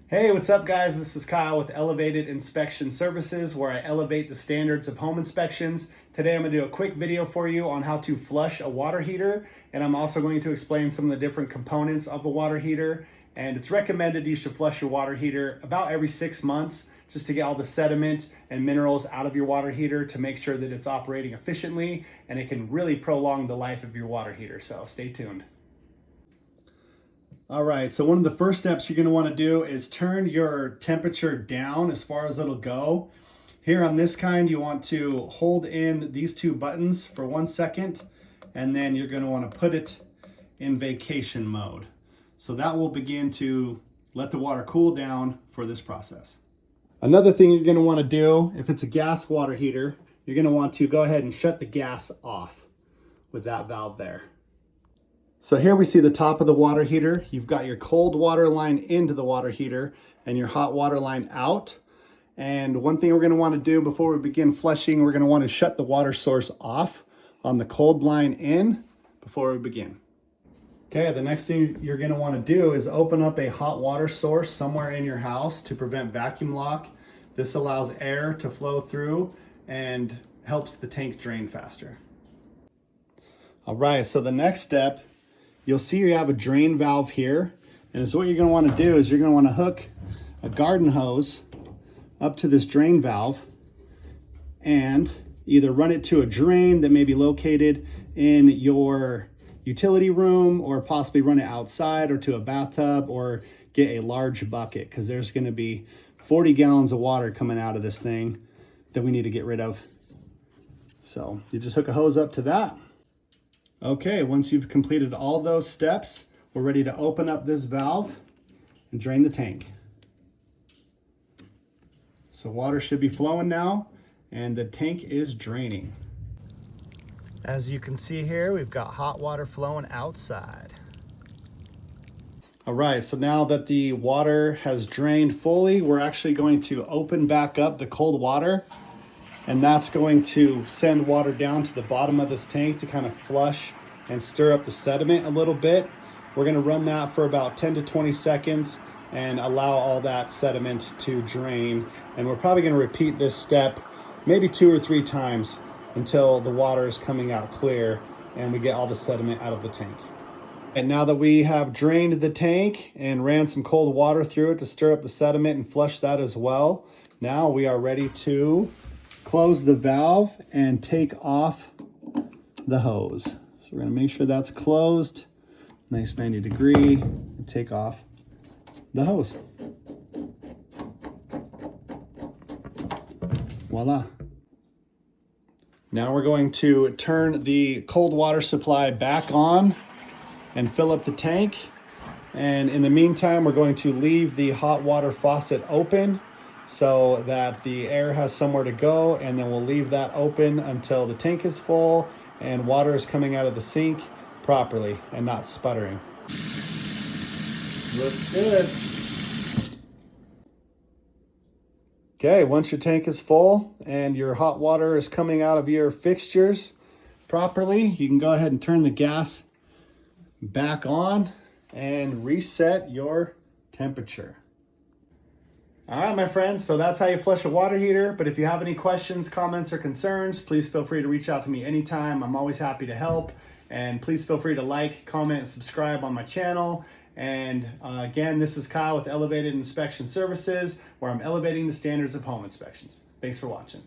Hey, what's up guys? This is Kyle with Elevated Inspection Services, where I elevate the standards of home inspections. Today I'm going to do a quick video for you on how to flush a water heater, and I'm also going to explain some of the different components of a water heater. And it's recommended you should flush your water heater about every 6 months just to get all the sediment and minerals out of your water heater to make sure that it's operating efficiently, and it can really prolong the life of your water heater. So stay tuned. All right, so one of the first steps you're going to want to do is turn your temperature down as far as it'll go. Here on this kind, you want to hold in these two buttons for 1 second, and then you're going to want to put it in vacation mode. So that will begin to let the water cool down for this process. Another thing you're going to want to do, if it's a gas water heater, you're going to want to go ahead and shut the gas off with that valve there. So here we see the top of the water heater. You've got your cold water line into the water heater and your hot water line out. And one thing we're going to want to do before we begin flushing, we're going to want to shut the water source off on the cold line in before we begin. Okay, the next thing you're going to want to do is open up a hot water source somewhere in your house to prevent vacuum lock. This allows air to flow through and helps the tank drain faster. All right, so the next step, you'll see you have a drain valve here. And so what you're going to want to do is you're going to want to hook a garden hose up to this drain valve and either run it to a drain that may be located in your utility room, or possibly run it outside or to a bathtub, or get a large bucket, because there's going to be 40 gallons of water coming out of this thing that we need to get rid of. So you just hook a hose up to that. Okay, once you've completed all those steps, we're ready to open up this valve and drain the tank. So water should be flowing now, and the tank is draining. As you can see here, we've got hot water flowing outside. All right, so now that the water has drained fully, we're actually going to open back up the cold water, and that's going to send water down to the bottom of this tank to kind of flush and stir up the sediment a little bit. We're going to run that for about 10 to 20 seconds and allow all that sediment to drain. And we're probably going to repeat this step maybe 2 or 3 times until the water is coming out clear and we get all the sediment out of the tank. And now that we have drained the tank and ran some cold water through it to stir up the sediment and flush that as well, now we are ready to close the valve and take off the hose. So we're going to make sure that's closed, nice 90 degree, and take off the hose. Voila. Now we're going to turn the cold water supply back on and fill up the tank. And in the meantime, we're going to leave the hot water faucet open so that the air has somewhere to go, and then we'll leave that open until the tank is full and water is coming out of the sink properly and not sputtering. Looks good. Okay, once your tank is full and your hot water is coming out of your fixtures properly, you can go ahead and turn the gas back on and reset your temperature. All right, my friends, so that's how you flush a water heater. But if you have any questions, comments, or concerns, please feel free to reach out to me anytime. I'm always happy to help. And please feel free to like, comment, and subscribe on my channel. And again, this is Kyle with Elevated Inspection Services, where I'm elevating the standards of home inspections. Thanks for watching.